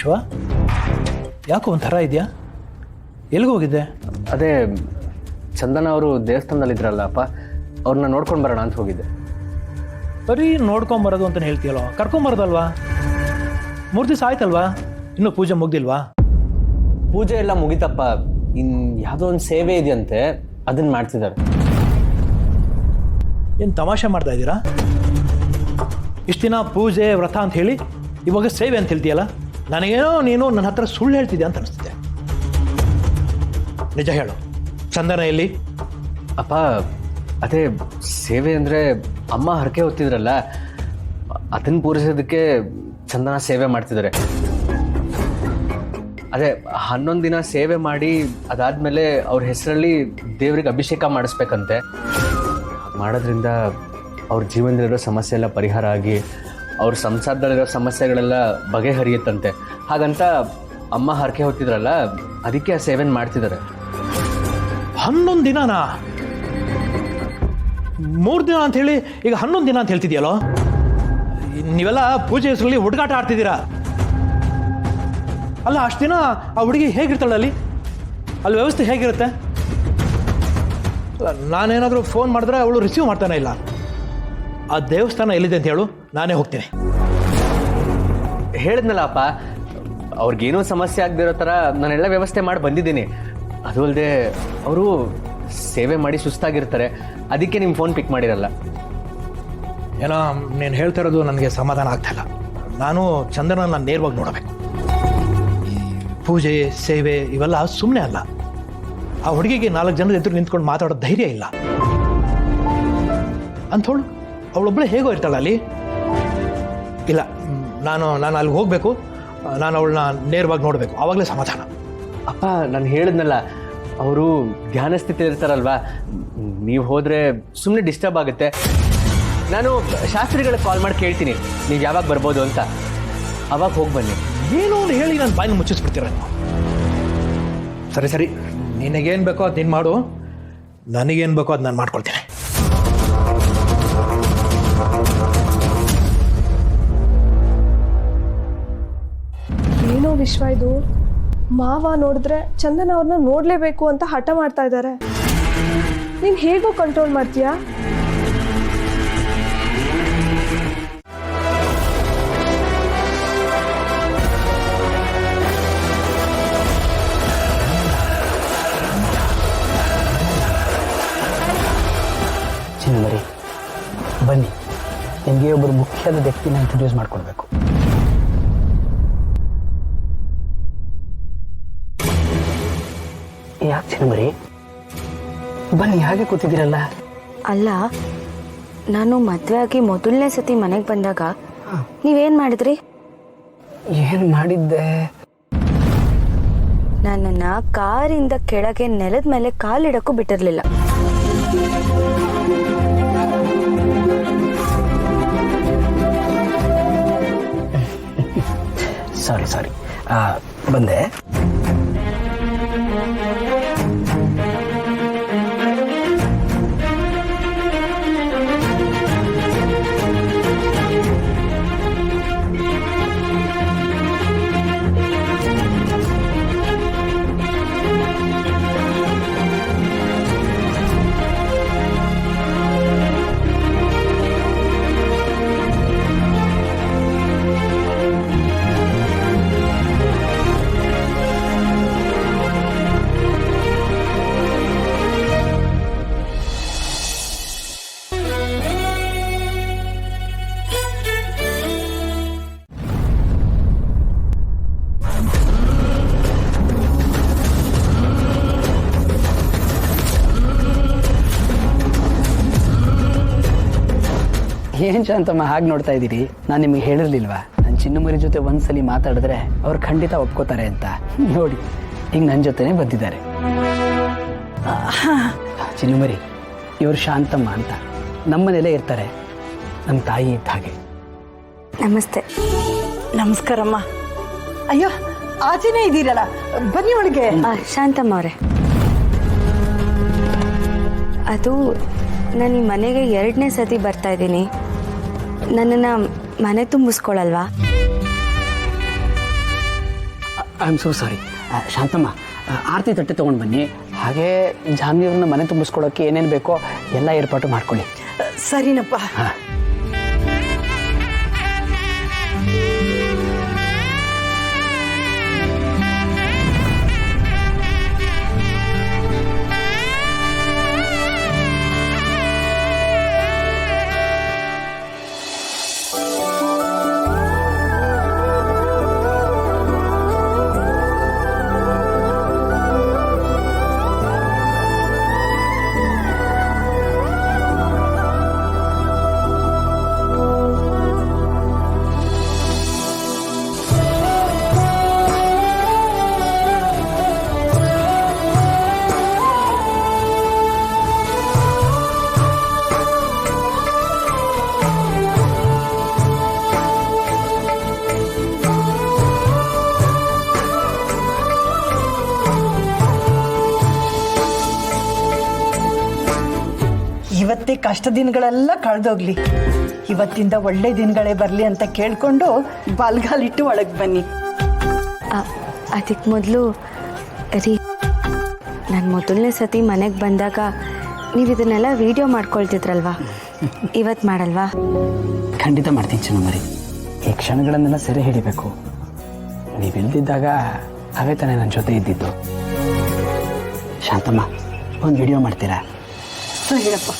ವಿಶ್ವ, ಯಾಕೋ ಒಂಥರ ಇದೆಯಾ? ಎಲ್ಲಿಗೆ ಹೋಗಿದ್ದೆ? ಅದೇ ಚಂದನ ಅವರು ದೇವಸ್ಥಾನದಲ್ಲಿದ್ರಲ್ಲ ಅಪ್ಪ, ಅವ್ರನ್ನ ನೋಡ್ಕೊಂಡು ಬರೋಣ ಅಂತ ಹೋಗಿದ್ದೆ. ಬರೀ ನೋಡ್ಕೊಂಬರೋದು ಅಂತ ಹೇಳ್ತೀಯಲ್ವ, ಕರ್ಕೊಂಬರೋದಲ್ವಾ? 3 ದಿವಸ ಆಯ್ತಲ್ವಾ? ಇನ್ನೂ ಪೂಜೆ ಮುಗ್ದಿಲ್ವಾ? ಪೂಜೆ ಎಲ್ಲ ಮುಗಿತಪ್ಪ, ಯಾವುದೋ ಒಂದು ಸೇವೆ ಇದೆಯಂತೆ, ಅದನ್ನ ಮಾಡ್ತಿದ್ದಾರೆ. ಏನು ತಮಾಷೆ ಮಾಡ್ತಾ ಇದ್ದೀರಾ? ಇಷ್ಟು ದಿನ ಪೂಜೆ ವ್ರತ ಅಂತ ಹೇಳಿ ಇವಾಗ ಸೇವೆ ಅಂತ ಹೇಳ್ತೀಯಲ್ಲ, ನನಗೇನೋ ನೀನು ನನ್ನ ಹತ್ರ ಸುಳ್ಳು ಹೇಳ್ತಿದ್ಯಾ ಅಂತ ಅನಿಸ್ತಿದೆ. ನಿಜ ಹೇಳು, ಚಂದನ ಎಲ್ಲಿ? ಅಪ್ಪ ಅದೇ ಸೇವೆ ಅಂದರೆ ಅಮ್ಮ ಹರಕೆ ಹೊತ್ತಿದ್ರಲ್ಲ, ಅದನ್ನು ಪೂರೈಸೋದಕ್ಕೆ ಚಂದನ ಸೇವೆ ಮಾಡ್ತಿದ್ದಾರೆ. ಅದೇ 11 ದಿನ ಸೇವೆ ಮಾಡಿ ಅದಾದಮೇಲೆ ಅವ್ರ ಹೆಸರಲ್ಲಿ ದೇವರಿಗೆ ಅಭಿಷೇಕ ಮಾಡಿಸ್ಬೇಕಂತೆ. ಮಾಡೋದ್ರಿಂದ ಅವ್ರ ಜೀವನದಲ್ಲಿರೋ ಸಮಸ್ಯೆ ಎಲ್ಲ ಪರಿಹಾರ ಆಗಿ ಅವ್ರ ಸಂಸಾರದಲ್ಲಿರೋ ಸಮಸ್ಯೆಗಳೆಲ್ಲ ಬಗೆಹರಿಯುತ್ತಂತೆ. ಹಾಗಂತ ಅಮ್ಮ ಹರಕೆ ಹೊತ್ತಿದ್ರಲ್ಲ, ಅದಕ್ಕೆ ಆ ಸೇವೆನ ಮಾಡ್ತಿದ್ದಾರೆ. 11 ದಿನನಾ? 3 ದಿನ ಅಂತ ಹೇಳಿ ಈಗ 11 ದಿನ ಅಂತ ಹೇಳ್ತಿದ್ಯಲ್ಲೋ? ನೀವೆಲ್ಲ ಪೂಜೆ ಹೆಸರಲ್ಲಿ ಹುಡುಗಾಟ ಆಡ್ತಿದ್ದೀರಾ. ಅಲ್ಲ, ಅಷ್ಟು ದಿನ ಆ ಹುಡುಗಿ ಹೇಗಿರ್ತಾಳೆ ಅಲ್ಲಿ ವ್ಯವಸ್ಥೆ ಹೇಗಿರುತ್ತೆ? ನಾನೇನಾದರೂ ಫೋನ್ ಮಾಡಿದ್ರೆ ಅವಳು ರಿಸೀವ್ ಮಾಡ್ತಾನೆ ಇಲ್ಲ. ಆ ದೇವಸ್ಥಾನ ಎಲ್ಲಿದೆ ಅಂತ ಹೇಳು, ನಾನೇ ಹೋಗ್ತೀನಿ. ಹೇಳಿದ್ನಲ್ಲ ಅಪ್ಪ, ಅವ್ರಿಗೇನೂ ಸಮಸ್ಯೆ ಆಗದಿರೋ ಥರ ನಾನೆಲ್ಲ ವ್ಯವಸ್ಥೆ ಮಾಡಿ ಬಂದಿದ್ದೀನಿ. ಅದು ಅಲ್ಲದೆ ಅವರು ಸೇವೆ ಮಾಡಿ ಸುಸ್ತಾಗಿರ್ತಾರೆ, ಅದಕ್ಕೆ ನಿಮ್ಮ ಫೋನ್ ಪಿಕ್ ಮಾಡಿರಲ್ಲ. ಏನೋ ನೀನು ಹೇಳ್ತಾ ಇರೋದು ನನಗೆ ಸಮಾಧಾನ ಆಗ್ತಾಯಿಲ್ಲ. ನಾನು ಚಂದನನ್ನ ನೇರವಾಗಿ ನೋಡಬೇಕು. ಈ ಪೂಜೆ ಸೇವೆ ಇವೆಲ್ಲ ಸುಮ್ಮನೆ ಅಲ್ಲ. ಆ ಹುಡುಗಿಗೆ 4 ಜನರ ಎದುರು ನಿಂತ್ಕೊಂಡು ಮಾತಾಡೋ ಧೈರ್ಯ ಇಲ್ಲ ಅಂಥವಳು ಅವಳೊಬ್ಬಳೇ ಹೇಗೋ ಇರ್ತಾಳೆ ಅಲ್ಲಿ. ಇಲ್ಲ, ನಾನು ಅಲ್ಲಿಗೆ ಹೋಗಬೇಕು. ನಾನು ಅವಳನ್ನ ನೇರವಾಗಿ ನೋಡಬೇಕು, ಆವಾಗಲೇ ಸಮಾಧಾನ. ಅಪ್ಪ ನಾನು ಹೇಳಿದ್ನಲ್ಲ, ಅವರು ಧ್ಯಾನ ಸ್ಥಿತಿ ಇರ್ತಾರಲ್ವಾ, ನೀವು ಹೋದರೆ ಸುಮ್ಮನೆ ಡಿಸ್ಟರ್ಬ್ ಆಗುತ್ತೆ. ನಾನು ಶಾಸ್ತ್ರಿಗಳಿಗೆ ಕಾಲ್ ಮಾಡಿ ಕೇಳ್ತೀನಿ ನೀವು ಯಾವಾಗ ಬರ್ಬೋದು ಅಂತ, ಅವಾಗ ಹೋಗಿ ಬನ್ನಿ. ಏನು ಹೇಳಿ ನಾನು ಬಾಯಿನ ಮುಚ್ಚಿಸ್ಬಿಡ್ತೀರ ನೀವು. ಸರಿ, ನಿನಗೇನು ಬೇಕೋ ಅದು ನೀನು ಮಾಡು, ನನಗೇನು ಬೇಕೋ ಅದು ನಾನು ಮಾಡ್ಕೊಳ್ತೀನಿ. ಏನೋ ವಿಶ್ವ ಇದು, ಮಾವ ನೋಡಿದ್ರೆ ಚಂದನ ಅವ್ರನ್ನ ನೋಡಲೇಬೇಕು ಅಂತ ಹಠ ಮಾಡ್ತಾ ಇದ್ದಾರೆ. ನೀನು ಹೇಗೋ ಕಂಟ್ರೋಲ್ ಮಾಡ್ತೀಯಾ? ಚಿನ್ನಮರಿ, ಬನ್ನಿ, ನಿಮಗೆ ಒಬ್ಬರು ಮುಖ್ಯವಾದ ವ್ಯಕ್ತಿನ ಇಂಟ್ರೊಡ್ಯೂಸ್ ಮಾಡಿಕೊಡ್ಬೇಕು. ಯಾಕೆ ಚಿನ್ನಮರಿ, ಬನ್ನಿ, ಹಾಗೆ ಕೂತಿದ್ದೀರಲ್ಲ? ಅಲ್ಲ, ನಾನು ಮದುವೆ ಆಗಿ ಮೊದಲನೇ ಸತಿ ಮನೆಗೆ ಬಂದಾಗ ನೀವೇನು ಮಾಡಿದ್ರಿ? ಏನು ಮಾಡಿದ್ದೆ? ನನ್ನನ್ನು ಕಾರಿಂದ ಕೆಳಗೆ ನೆಲದ ಮೇಲೆ ಕಾಲಿಡಕ್ಕೂ ಬಿಟ್ಟಿರಲಿಲ್ಲ. ಸಾರಿ, ಬಂದೆ. ಏನು ಶಾಂತಮ್ಮ ಹಾಗೆ ನೋಡ್ತಾ ಇದ್ದೀರಿ? ನಾನು ನಿಮಗೆ ಹೇಳಿರ್ಲಿಲ್ವಾ, ನನ್ನ ಚಿನ್ನಮರಿ ಜೊತೆ ಒಂದ್ಸಲಿ ಮಾತಾಡಿದ್ರೆ ಅವ್ರು ಖಂಡಿತ ಒಪ್ಕೋತಾರೆ ಅಂತ? ನೋಡಿ, ಈಗ ನನ್ನ ಜೊತೆನೇ ಬಂದಿದ್ದಾರೆ. ಚಿನ್ನಮರಿ, ಇವರು ಶಾಂತಮ್ಮ ಅಂತ ನಮ್ಮನೇಲೇ ಇರ್ತಾರೆ, ನಮ್ಮ ತಾಯಿ ಇದ್ದ ಹಾಗೆ. ನಮಸ್ತೆ. ನಮಸ್ಕಾರಮ್ಮ. ಅಯ್ಯೋ, ಆಚೆನೇ ಇದ್ದೀರಲ್ಲ, ಬನ್ನಿ ಒಳಗೆ. ಶಾಂತಮ್ಮ ಅವರೇ, ಅದು ನಾನು ಈ ಮನೆಗೆ 2ನೇ ಸತಿ ಬರ್ತಾ ಇದ್ದೀನಿ. ನನ್ನನ್ನು ಮನೆ ತುಂಬಿಸ್ಕೊಳಲ್ವಾ? I am so sorry. Shantamma, ಆರತಿ ತಟ್ಟೆ ತೊಗೊಂಡು ಬನ್ನಿ. ಹಾಗೆ ಜಾನ್ವಿಯವ್ರನ್ನ ಮನೆ ತುಂಬಿಸ್ಕೊಳಕ್ಕೆ ಏನೇನು ಬೇಕೋ ಎಲ್ಲ ಏರ್ಪಾಟು ಮಾಡ್ಕೊಳ್ಳಿ. ಸರಿನಪ್ಪ. ಹಾಂ. ಇವತ್ತೇ ಕಷ್ಟ ದಿನಗಳೆಲ್ಲ ಕಳೆದೋಗ್ಲಿ, ಇವತ್ತಿಂದ ಒಳ್ಳೆ ದಿನಗಳೇ ಬರಲಿ ಅಂತ ಕೇಳ್ಕೊಂಡು ಬಲ್ಗಾಲಿಟ್ಟು ಒಳಗೆ ಬನ್ನಿ. ಅದಕ್ಕೆ ಮೊದಲು ರೀ, ನಾನು ಮೊದಲನೇ ಸತಿ ಮನೆಗೆ ಬಂದಾಗ ನೀವು ಇದನ್ನೆಲ್ಲ ವಿಡಿಯೋ ಮಾಡ್ಕೊಳ್ತಿದ್ರಲ್ವಾ, ಇವತ್ತು ಮಾಡಲ್ವಾ? ಖಂಡಿತ ಮಾಡ್ತೀನಿ ಚೆನ್ನಮ್ಮರಿ. ಈ ಕ್ಷಣಗಳನ್ನೆಲ್ಲ ಸೆರೆ ಹಿಡಿಬೇಕು. ನೀವಿಲ್ದಿದ್ದಾಗ ಅವೇ ತಾನೇ ನನ್ನ ಜೊತೆ ಇದ್ದಿದ್ದು. ಶಾಂತಮ್ಮ, ಒಂದು ವಿಡಿಯೋ ಮಾಡ್ತೀರಾ? ಸರಿಯಪ್ಪ.